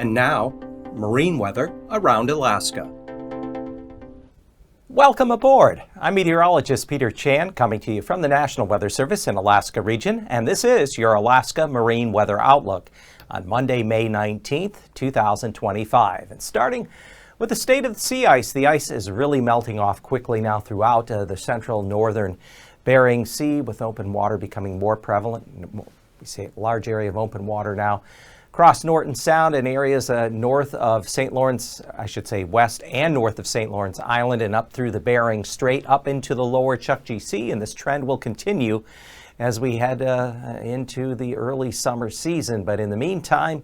And now, marine weather around Alaska. Welcome aboard. I'm meteorologist Peter Chan, coming to you from the National Weather Service in Alaska region, and this is your Alaska Marine Weather Outlook on Monday, May 19th, 2025. And starting with the state of the sea ice, the ice is really melting off quickly now throughout the central northern Bering Sea, with open water becoming more prevalent. We see a large area of open water now across Norton Sound and areas north of St. Lawrence, I should say west and north of St. Lawrence Island, and up through the Bering Strait up into the lower Chukchi Sea. And this trend will continue as we head into the early summer season. But in the meantime,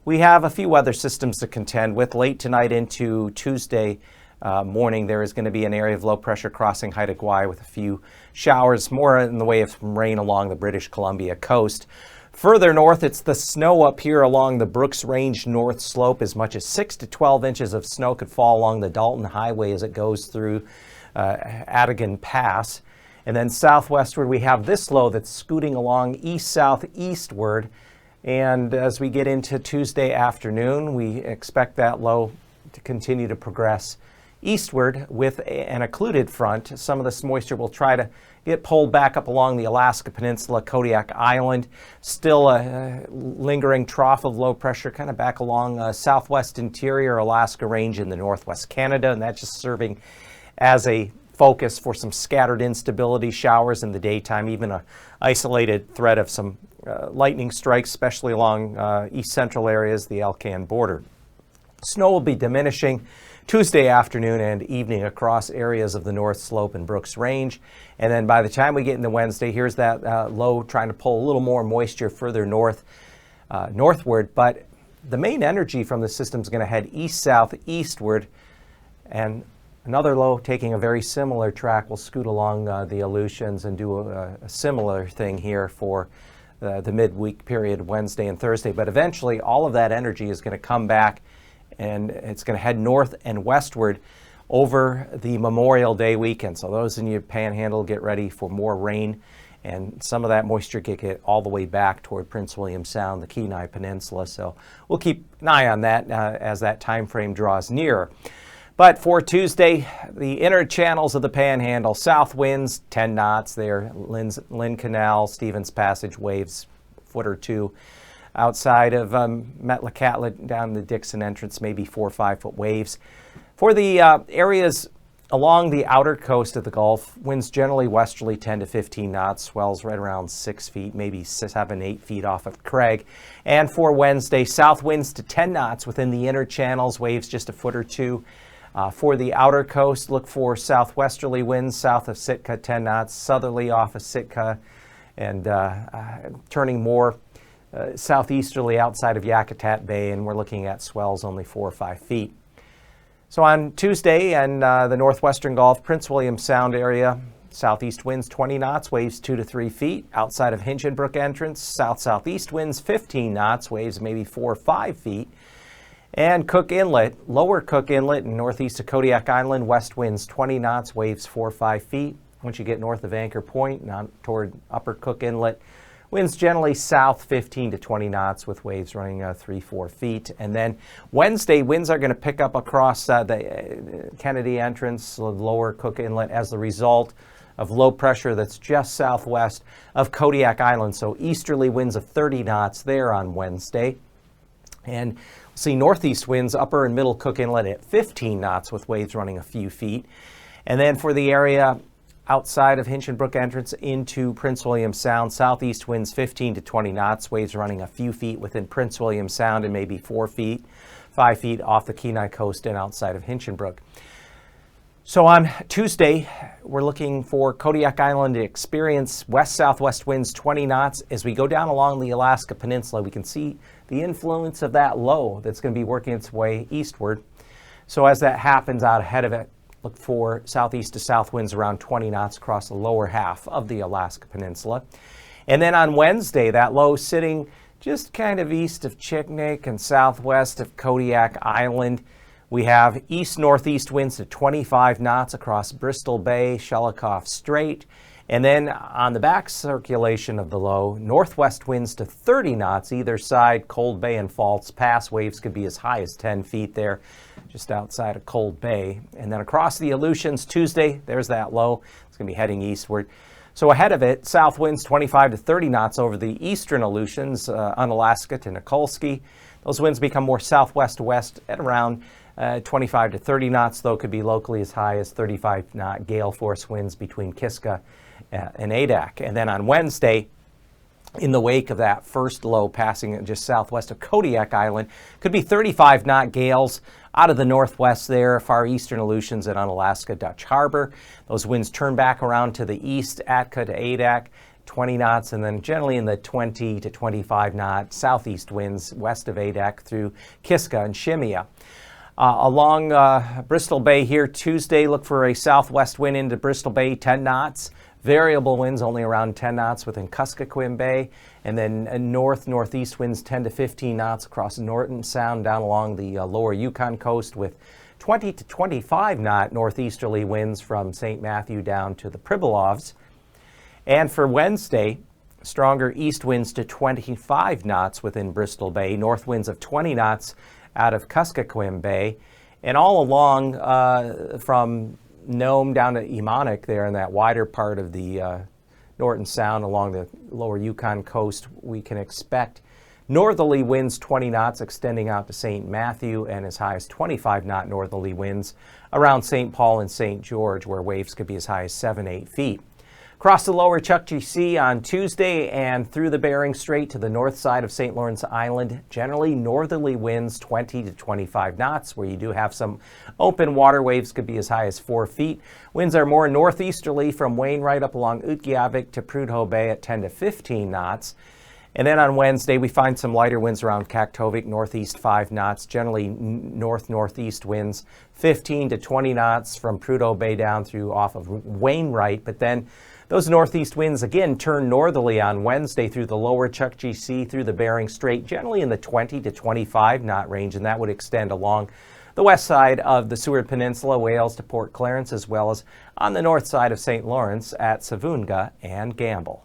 we have a few weather systems to contend with. Late tonight into Tuesday morning, there is going to be an area of low pressure crossing Haida Gwaii with a few showers, more in the way of rain along the British Columbia coast. Further north, it's the snow up here along the Brooks Range north slope. As much as 6 to 12 inches of snow could fall along the Dalton Highway as it goes through Adigan Pass. And then southwestward, we have this low that's scooting along east-southeastward. And as we get into Tuesday afternoon, we expect that low to continue to progress eastward with an occluded front. Some of this moisture will try to get pulled back up along the Alaska Peninsula, Kodiak Island. Still a lingering trough of low pressure kind of back along southwest interior Alaska Range in the northwest Canada, and that's just serving as a focus for some scattered instability showers in the daytime, even a isolated threat of some lightning strikes, especially along east central areas, the Alcan border. Snow will be diminishing Tuesday afternoon and evening across areas of the North Slope and Brooks Range. And then by the time we get into Wednesday, here's that low trying to pull a little more moisture further northward. But the main energy from the system is going to head east-southeastward. And another low taking a very similar track will scoot along the Aleutians and do a similar thing here for the midweek period, Wednesday and Thursday. But eventually, all of that energy is going to come back, and it's going to head north and westward over the Memorial Day weekend. So those in your panhandle, get ready for more rain, and some of that moisture can get all the way back toward Prince William Sound, the Kenai Peninsula. So we'll keep an eye on that as that time frame draws nearer. But for Tuesday, the inner channels of the panhandle, south winds 10 knots there, Lynn Canal, Stevens Passage waves foot or two. Outside of Metlakatla down the Dixon entrance, maybe 4 or 5 foot waves. For the areas along the outer coast of the Gulf, winds generally westerly 10 to 15 knots, swells right around 6 feet, maybe 7, 8 feet off of Craig. And for Wednesday, south winds to 10 knots within the inner channels, waves just a foot or two. For the outer coast, look for southwesterly winds south of Sitka, 10 knots, southerly off of Sitka, and turning more southeasterly outside of Yakutat Bay, and we're looking at swells only 4 or 5 feet. So on Tuesday and the northwestern Gulf, Prince William Sound area, southeast winds 20 knots, waves 2 to 3 feet. Outside of Hinchinbrook entrance, south-southeast winds 15 knots, waves maybe 4 or 5 feet. And Cook Inlet, lower Cook Inlet and northeast of Kodiak Island, west winds 20 knots, waves 4 or 5 feet. Once you get north of Anchor Point, now toward upper Cook Inlet, winds generally south 15 to 20 knots with waves running 3 or 4 feet. And then Wednesday, winds are going to pick up across the Kennedy entrance, lower Cook Inlet, as a result of low pressure that's just southwest of Kodiak Island. So easterly winds of 30 knots there on Wednesday. And we'll see northeast winds upper and middle Cook Inlet at 15 knots with waves running a few feet. And then for the area outside of Hinchinbrook entrance into Prince William Sound, southeast winds 15 to 20 knots, waves running a few feet within Prince William Sound and maybe 4 feet, 5 feet off the Kenai coast and outside of Hinchinbrook. So on Tuesday, we're looking for Kodiak Island to experience west-southwest winds 20 knots. As we go down along the Alaska Peninsula, we can see the influence of that low that's going to be working its way eastward. So as that happens out ahead of it, look for southeast to south winds around 20 knots across the lower half of the Alaska Peninsula. And then on Wednesday, that low sitting just kind of east of Chiknik and southwest of Kodiak Island. We have east-northeast winds to 25 knots across Bristol Bay, Shelikof Strait. And then on the back circulation of the low, northwest winds to 30 knots either side, Cold Bay and False Pass. Waves could be as high as 10 feet there, just outside of Cold Bay. And then across the Aleutians, Tuesday, there's that low. It's going to be heading eastward. So ahead of it, south winds 25 to 30 knots over the eastern Aleutians, Unalaska to Nikolsky. Those winds become more southwest-west at around 25 to 30 knots, though could be locally as high as 35-knot gale force winds between Kiska and Adak. And then on Wednesday, in the wake of that first low passing just southwest of Kodiak Island, could be 35-knot gales out of the northwest there, far eastern Aleutians at Unalaska, Dutch Harbor. Those winds turn back around to the east, Atka to Adak, 20 knots, and then generally in the 20 to 25-knot southeast winds west of Adak through Kiska and Shemya. Along Bristol Bay here Tuesday, look for a southwest wind into Bristol Bay, 10 knots. Variable winds only around 10 knots within Kuskokwim Bay, and then northeast winds 10 to 15 knots across Norton Sound down along the lower Yukon coast, with 20 to 25 knot northeasterly winds from St. Matthew down to the Pribilovs. And for Wednesday, stronger east winds to 25 knots within Bristol Bay, north winds of 20 knots out of Kuskokwim Bay, and all along from Nome down to Emonic there in that wider part of the Norton Sound along the lower Yukon coast, we can expect northerly winds 20 knots extending out to St. Matthew, and as high as 25-knot northerly winds around St. Paul and St. George, where waves could be as high as 7-8 feet. Across the lower Chukchi Sea on Tuesday and through the Bering Strait to the north side of St. Lawrence Island, generally northerly winds 20 to 25 knots, where you do have some open water. Waves could be as high as 4 feet. Winds are more northeasterly from Wainwright up along Utqiagvik to Prudhoe Bay at 10 to 15 knots. And then on Wednesday, we find some lighter winds around Kaktovik, northeast 5 knots, generally north-northeast winds 15 to 20 knots from Prudhoe Bay down through off of Wainwright. But then those northeast winds again turn northerly on Wednesday through the lower Chukchi Sea, through the Bering Strait, generally in the 20 to 25 knot range, and that would extend along the west side of the Seward Peninsula, Wales to Port Clarence, as well as on the north side of St. Lawrence at Savunga and Gamble.